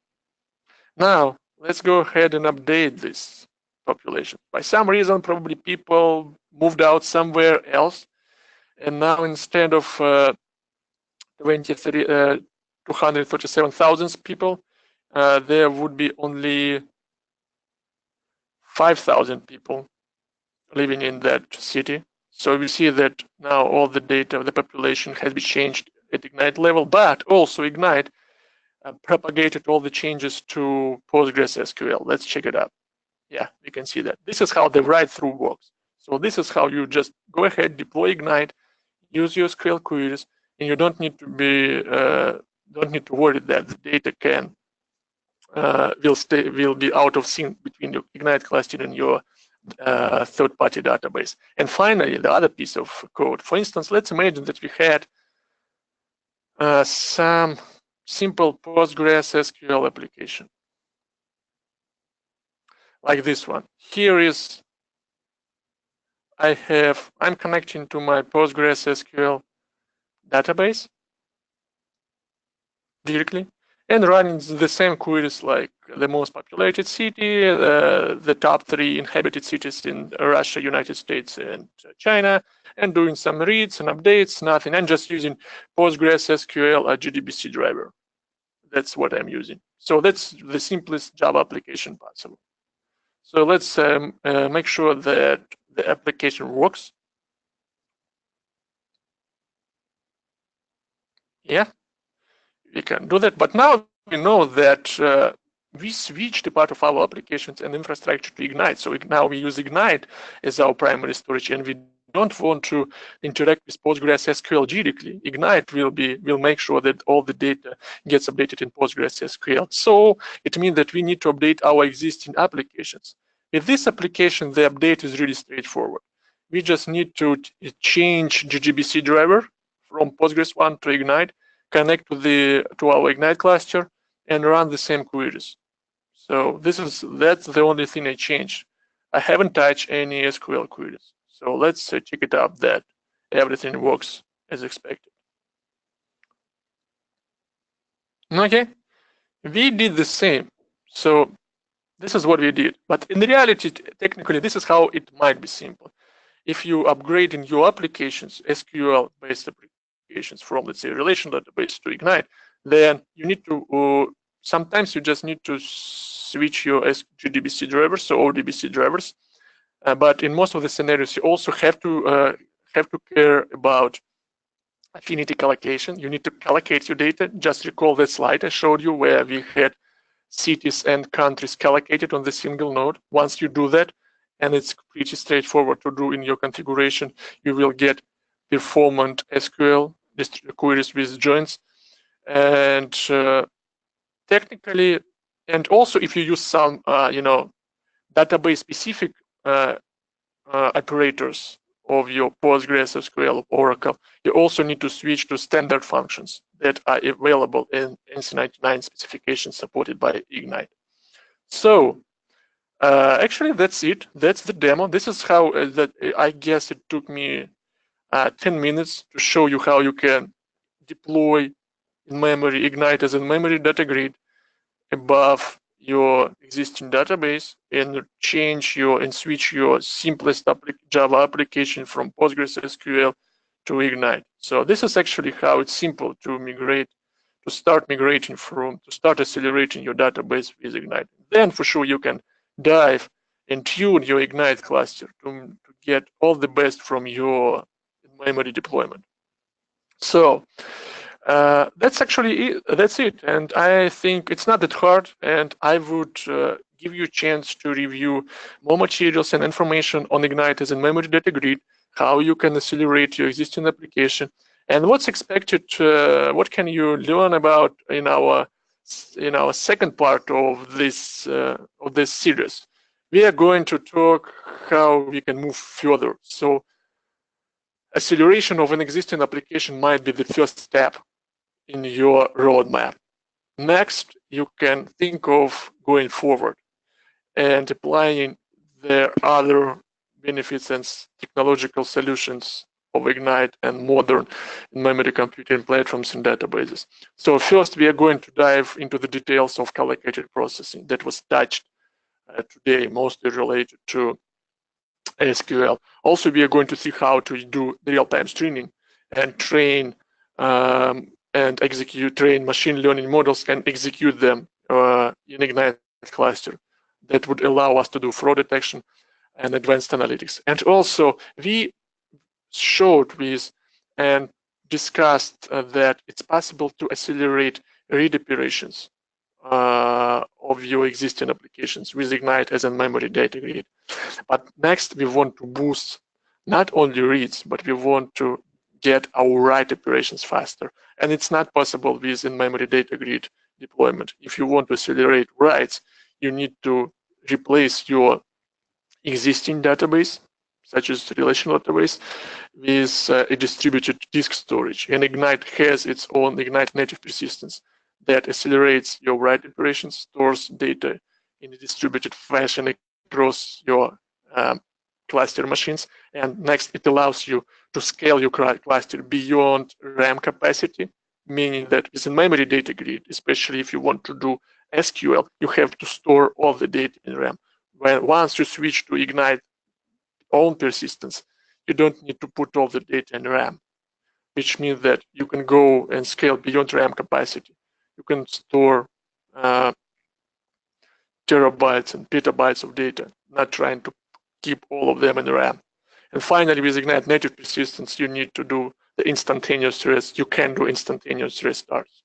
Now, let's go ahead and update this population. By some reason, probably people moved out somewhere else, and now instead of 237,000 people, there would be only 5,000 people living in that city. So we see that now all the data, the population has been changed at Ignite level, but also Ignite propagated all the changes to Postgres SQL. Let's check it out. Yeah, we can see that. This is how the write-through works. So this is how you just go ahead, deploy Ignite, use your SQL queries, and you don't need to worry that the data will be out of sync between your Ignite cluster and your third-party database. And finally, the other piece of code. For instance, let's imagine that we had some simple Postgres SQL application, like this one. Here is, I'm connecting to my Postgres SQL database directly, and running the same queries like the most populated city, the top 3 inhabited cities in Russia, United States, and China, and doing some reads and updates, nothing, and just using Postgres, SQL, or GDBC driver. That's what I'm using. So that's the simplest Java application possible. So let's make sure that the application works. Yeah, we can do that. But now we know that we switched a part of our applications and infrastructure to Ignite. So now we use Ignite as our primary storage, and we don't want to interact with Postgres SQL directly. Ignite will make sure that all the data gets updated in Postgres SQL. So it means that we need to update our existing applications. With this application, the update is really straightforward. We just need to change GDBC driver from Postgres 1 to Ignite, connect to our Ignite cluster, and run the same queries. So that's the only thing I changed. I haven't touched any SQL queries. So let's check it out that everything works as expected. Okay, we did the same. So this is what we did. But in reality, technically, this is how it might be simple. If you upgrade in your applications, SQL-based applications from, let's say, relational database to Ignite, then you need to, sometimes you just need to switch your GDBC drivers, so RDBMS drivers. But in most of the scenarios, you also have to care about affinity collocation. You need to collocate your data. Just recall that slide I showed you where we had cities and countries collocated on the single node. Once you do that, and it's pretty straightforward to do in your configuration, you will get performant SQL queries with joins. And technically, and also if you use some, database specific operators of your Postgres, SQL, Oracle, you also need to switch to standard functions that are available in NC99 specifications supported by Ignite. So actually, that's it. That's the demo. This is how I guess it took me 10 minutes to show you how you can deploy in memory Ignite as a memory data grid above your existing database and switch your simplest Java application from Postgres SQL to Ignite. So this is actually how it's simple to start accelerating your database with Ignite. Then for sure you can dive and tune your Ignite cluster to get all the best from your memory deployment. So that's it. And I think it's not that hard. And I would give you a chance to review more materials and information on Ignite as a memory data grid, how you can accelerate your existing application, and what's expected. What can you learn about in our second part of this series? We are going to talk how we can move further. So acceleration of an existing application might be the first step in your roadmap. Next, you can think of going forward and applying the other benefits and technological solutions of Ignite and modern memory computing platforms and databases. So first, we are going to dive into the details of collocated processing that was touched today, mostly related to SQL. Also, we are going to see how to do real-time streaming and train machine learning models and execute them in Ignite cluster. That would allow us to do fraud detection and advanced analytics. And also, we showed with and discussed that it's possible to accelerate read operations of your existing applications with Ignite as a memory data grid. But next, we want to boost not only reads, but we want to get our write operations faster. And it's not possible with in-memory data grid deployment. If you want to accelerate writes, you need to replace your existing database, such as relational database, with a distributed disk storage. And Ignite has its own Ignite native persistence that accelerates your write operations, stores data in a distributed fashion across your cluster machines. And next, it allows you to scale your cluster beyond RAM capacity meaning that with a memory data grid, especially if you want to do SQL, you have to store all the data in RAM. Once you switch to Ignite own persistence, you don't need to put all the data in RAM, which means that you can go and scale beyond RAM capacity. You can store terabytes and petabytes of data, not trying to keep all of them in RAM. And finally, with Ignite native persistence, you need to do the instantaneous rest. You can do instantaneous restarts.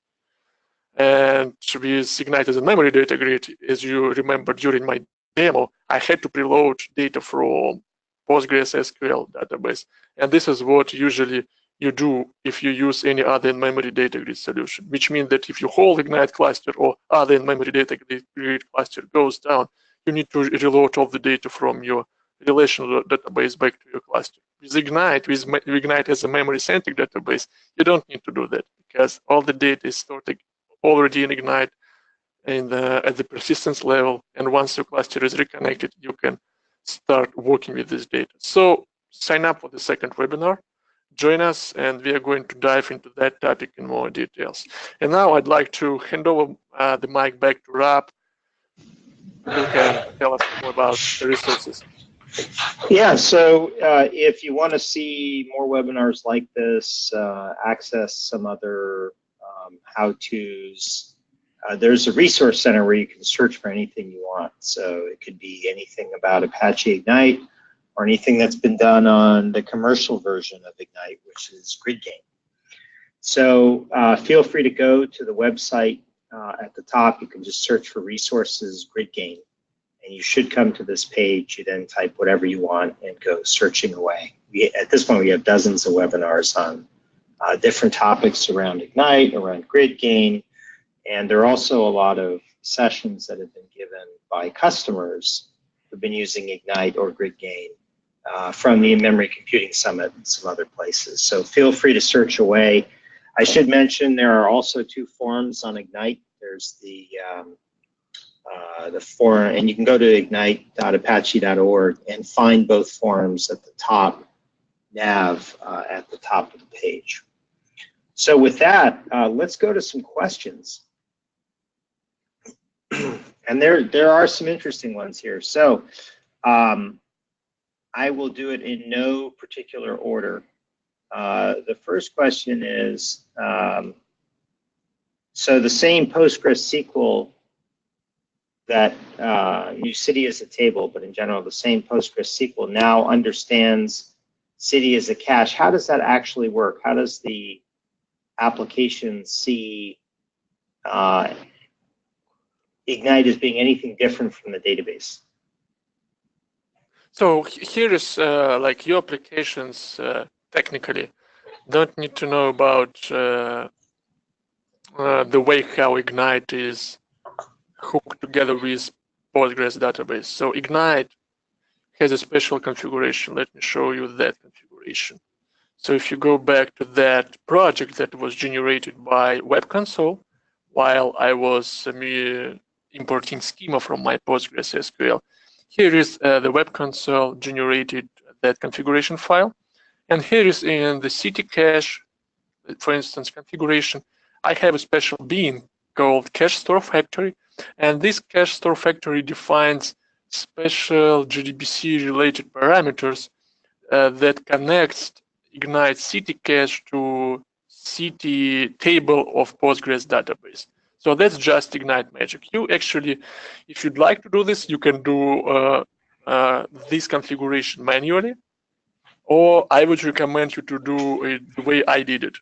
And with Ignite as a memory data grid, as you remember during my demo, I had to preload data from Postgres SQL database. And this is what usually you do if you use any other in-memory data grid solution, which means that if your whole Ignite cluster or other in-memory data grid cluster goes down, you need to reload all the data from your relational database back to your cluster. With Ignite as a memory-centric database, you don't need to do that because all the data is stored already in Ignite at the persistence level. And once your cluster is reconnected, you can start working with this data. So sign up for the second webinar. Join us, and we are going to dive into that topic in more details. And now I'd like to hand over the mic back to Rob, who can tell us more about the resources. Yeah, so if you want to see more webinars like this, access some other how-tos, there's a resource center where you can search for anything you want. So it could be anything about Apache Ignite or anything that's been done on the commercial version of Ignite, which is GridGain. So feel free to go to the website at the top. You can just search for resources GridGain, and you should come to this page. You then type whatever you want and go searching away. At this point, we have dozens of webinars on different topics around Ignite, around GridGain, and there are also a lot of sessions that have been given by customers who've been using Ignite or GridGain from the In-Memory Computing Summit and some other places. So feel free to search away. I should mention there are also two forums on Ignite. There's the forum, and you can go to ignite.apache.org and find both forums at the top nav at the top of the page. So with that, let's go to some questions. And there are some interesting ones here. So I will do it in no particular order. The first question is, so the same PostgreSQL that use city as a table, but in general, the same PostgreSQL now understands city as a cache. How does that actually work? How does the application see Ignite as being anything different from the database? So here is like your applications technically don't need to know about the way how Ignite is hooked together with Postgres database. So Ignite has a special configuration. Let me show you that configuration. So if you go back to that project that was generated by Web Console, while I was importing schema from my Postgres SQL, here is the Web Console generated that configuration file. And here is in the city cache, for instance, configuration, I have a special bean called cache store factory. And this cache store factory defines special JDBC related parameters that connects Ignite city cache to city table of Postgres database. So that's just Ignite magic. You actually, if you'd like to do this, you can do this configuration manually, or I would recommend you to do it the way I did it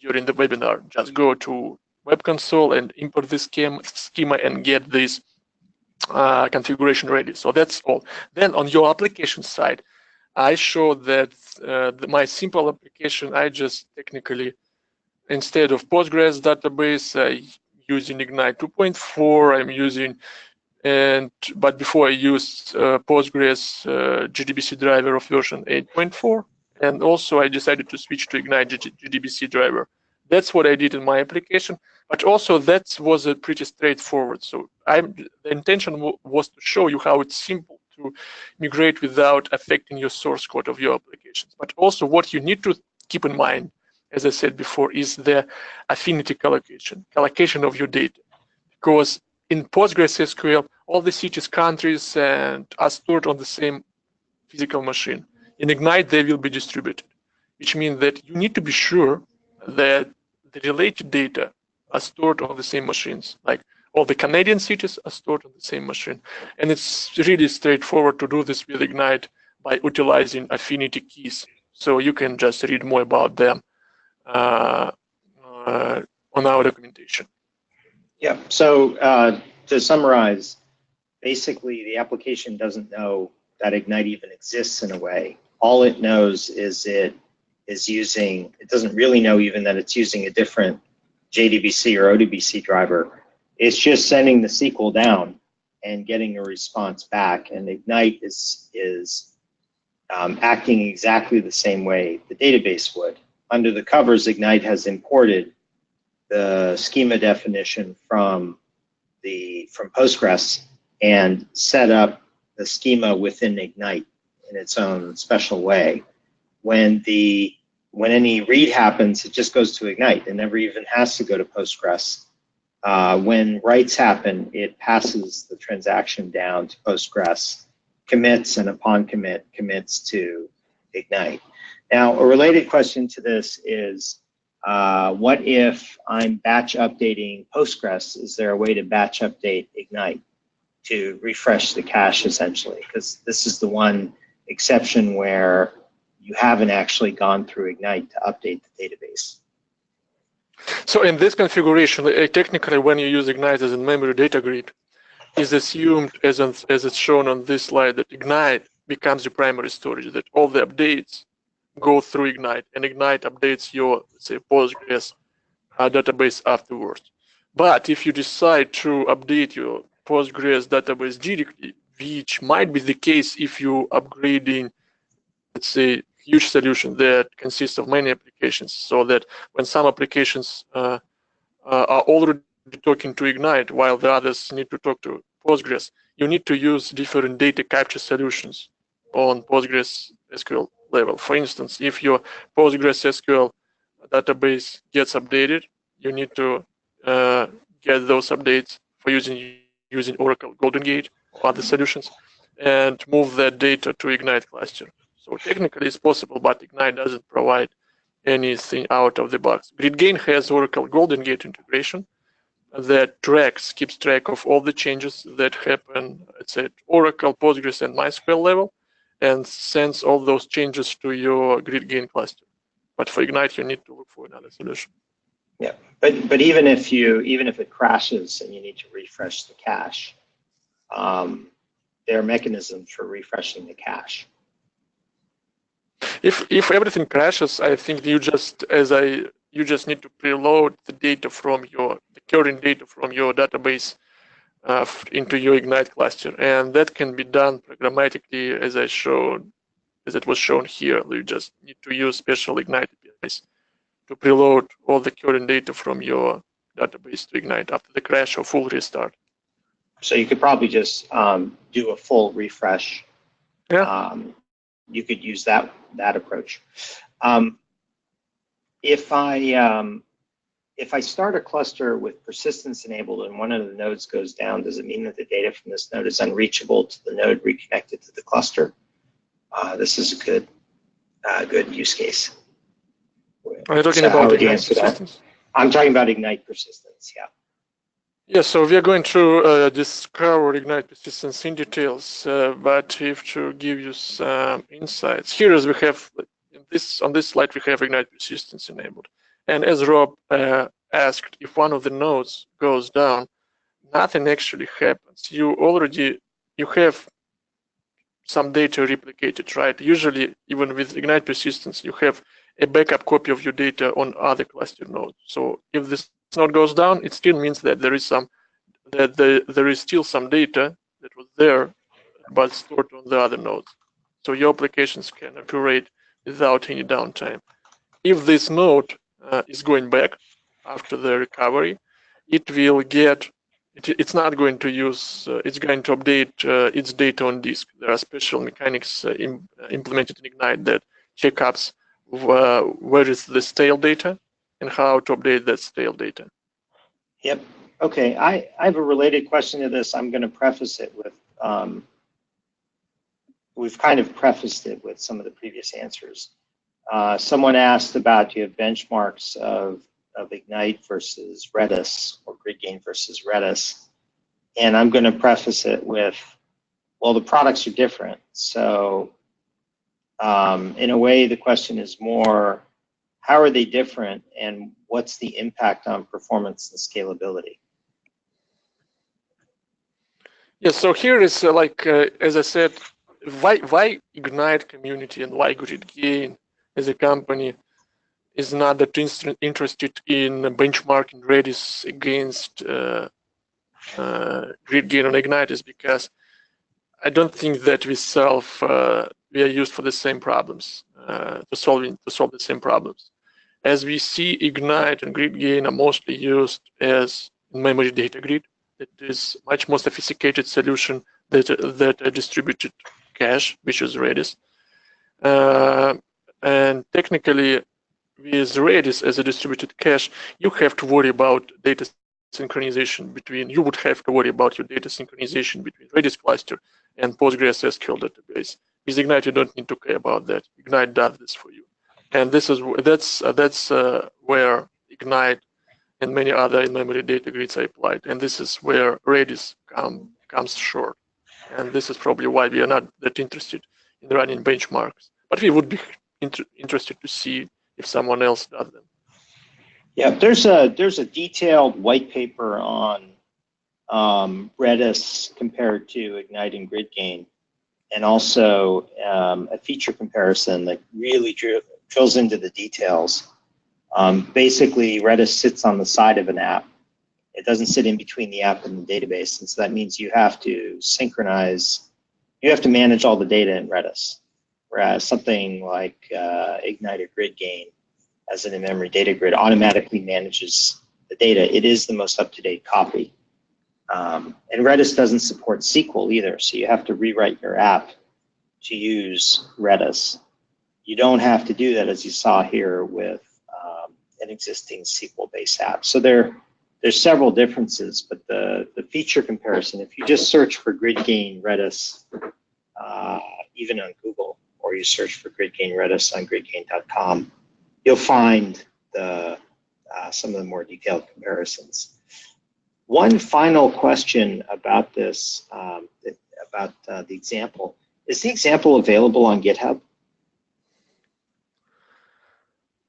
during the webinar. Just go to Web Console and import this schema and get this configuration ready. So that's all. Then on your application side, I showed that my simple application, I just technically, instead of Postgres database, using Ignite 2.4, I'm using, but before I used Postgres JDBC driver of version 8.4, and also I decided to switch to Ignite JDBC driver. That's what I did in my application, but also that was a pretty straightforward. So the intention was to show you how it's simple to migrate without affecting your source code of your applications. But also what you need to keep in mind as I said before, is the affinity collocation of your data. Because in PostgreSQL, all the cities, countries, and are stored on the same physical machine. In Ignite, they will be distributed, which means that you need to be sure that the related data are stored on the same machines. Like all the Canadian cities are stored on the same machine. And it's really straightforward to do this with Ignite by utilizing affinity keys. So you can just read more about them on our documentation. Yeah, so to summarize, basically the application doesn't know that Ignite even exists in a way. All it knows is it doesn't really know even that it's using a different JDBC or ODBC driver. It's just sending the SQL down and getting a response back, and Ignite is acting exactly the same way the database would. Under the covers, Ignite has imported the schema definition from Postgres and set up the schema within Ignite in its own special way. When any read happens, it just goes to Ignite. It never even has to go to Postgres. When writes happen, it passes the transaction down to Postgres, commits, and upon commit, commits to Ignite. Now, a related question to this is, what if I'm batch updating Postgres? Is there a way to batch update Ignite to refresh the cache, essentially? Because this is the one exception where you haven't actually gone through Ignite to update the database. So in this configuration, technically when you use Ignite as a memory data grid, is assumed, as it's shown on this slide, that Ignite becomes your primary storage, that all the updates go through Ignite, and Ignite updates your, let's say, Postgres database afterwards. But if you decide to update your Postgres database directly, which might be the case if you're upgrading, let's say, huge solution that consists of many applications, so that when some applications are already talking to Ignite while the others need to talk to Postgres, you need to use different data capture solutions on PostgreSQL level. For instance, if your PostgreSQL database gets updated, you need to get those updates for using Oracle Golden Gate or other solutions and move that data to Ignite cluster. So technically it's possible, but Ignite doesn't provide anything out of the box. GridGain has Oracle Golden Gate integration that keeps track of all the changes that happen, let's say, at Oracle, Postgres, and MySQL level, and sends all those changes to your GridGain cluster. But for Ignite, you need to look for another solution. Yeah, but even if it crashes and you need to refresh the cache, there are mechanisms for refreshing the cache. If everything crashes, I think you just need to preload the data from the current data from your database into your Ignite cluster, and that can be done programmatically, as it was shown here. You just need to use special Ignite APIs to preload all the current data from your database to Ignite after the crash or full restart. So you could probably just do a full refresh. Yeah. You could use that approach. If I start a cluster with persistence enabled and one of the nodes goes down, does it mean that the data from this node is unreachable to the node reconnected to the cluster? This is a good use case. Are you talking about Ignite persistence? I'm talking about Ignite persistence, yeah. Yeah, so we are going to discover Ignite persistence in details, but if to give you some insights, here as we have on this slide we have Ignite persistence enabled, and as Rob asked, if one of the nodes goes down, nothing actually happens. You have some data replicated, right? Usually, even with Ignite persistence, you have a backup copy of your data on other cluster nodes. So if this node goes down, it still means that there is still some data that was there, but stored on the other nodes. So your applications can operate without any downtime. If this node is going back after the recovery, it will get. It's not going to use. It's going to update its data on disk. There are special mechanics implemented in Ignite that checkups where is the stale data and how to update that stale data. Yep. Okay. I have a related question to this. I'm going to preface it with, we've kind of prefaced it with some of the previous answers. Someone asked about, do you have benchmarks of Ignite versus Redis or GridGain versus Redis? And I'm going to preface it with, well, the products are different. So in a way, the question is more, how are they different and what's the impact on performance and scalability? Yeah, so here is as I said, why Ignite community and why GridGain as a company is not that interested in benchmarking Redis against GridGain and Ignite is because I don't think that we are used for the same problems, to solve the same problems. As we see, Ignite and GridGain are mostly used as memory data grid. It is much more sophisticated solution that a distributed cache, which is Redis. And technically, with Redis as a distributed cache, you have to worry about data synchronization between, you would have to worry about your data synchronization between Redis cluster and PostgreSQL database. With Ignite, you don't need to care about that. Ignite does this for you. And that's where Ignite and many other in-memory data grids are applied. And this is where Redis comes short. And this is probably why we are not that interested in running benchmarks. But we would be interested to see if someone else does them. Yeah, there's a detailed white paper on Redis compared to Ignite and GridGain, and also a feature comparison that really drills into the details. Basically, Redis sits on the side of an app. It doesn't sit in between the app and the database, and so that means you have to synchronize, you have to manage all the data in Redis, whereas something like Ignite or GridGain as an in-memory data grid automatically manages the data. It is the most up-to-date copy. And Redis doesn't support SQL either, so you have to rewrite your app to use Redis. You don't have to do that, as you saw here, with an existing SQL-based app. So there's several differences, but the feature comparison, if you just search for GridGain Redis, even on Google, or you search for GridGain Redis on gridgain.com, you'll find some of the more detailed comparisons. One final question about this, about the example. Is the example available on GitHub?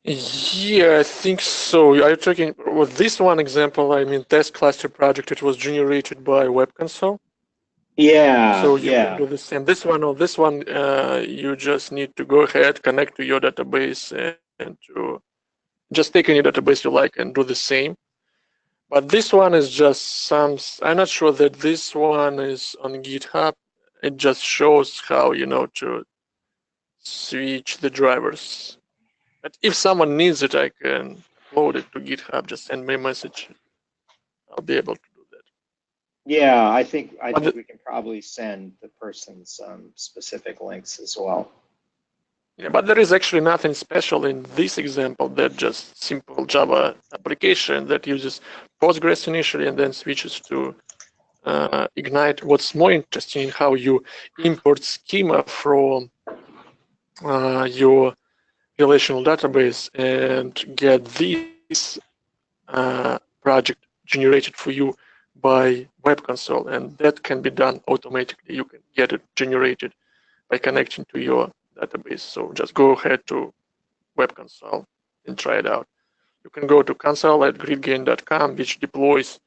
Yeah, I think so. Are you talking with this one example? I mean, test cluster project. It was generated by Web Console. Yeah. So you can do the same. This one, you just need to go ahead, connect to your database, and to just take any database you like and do the same. But this one is just I'm not sure that this one is on GitHub. It just shows how, to switch the drivers. But if someone needs it, I can load it to GitHub. Just send me a message. I'll be able to do that. Yeah, I think we can probably send the person some specific links as well. Yeah, but there is actually nothing special in this example. That just simple Java application that uses Postgres initially and then switches to Ignite. What's more interesting, how you import schema from your relational database and get this project generated for you by Web Console, and that can be done automatically. You can get it generated by connecting to your database. So just go ahead to Web Console and try it out. You can go to console@gridgain.com, which deploys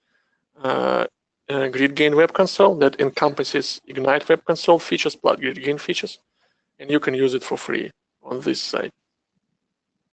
GridGain Web Console that encompasses Ignite Web Console features plus GridGain features, and you can use it for free on this site.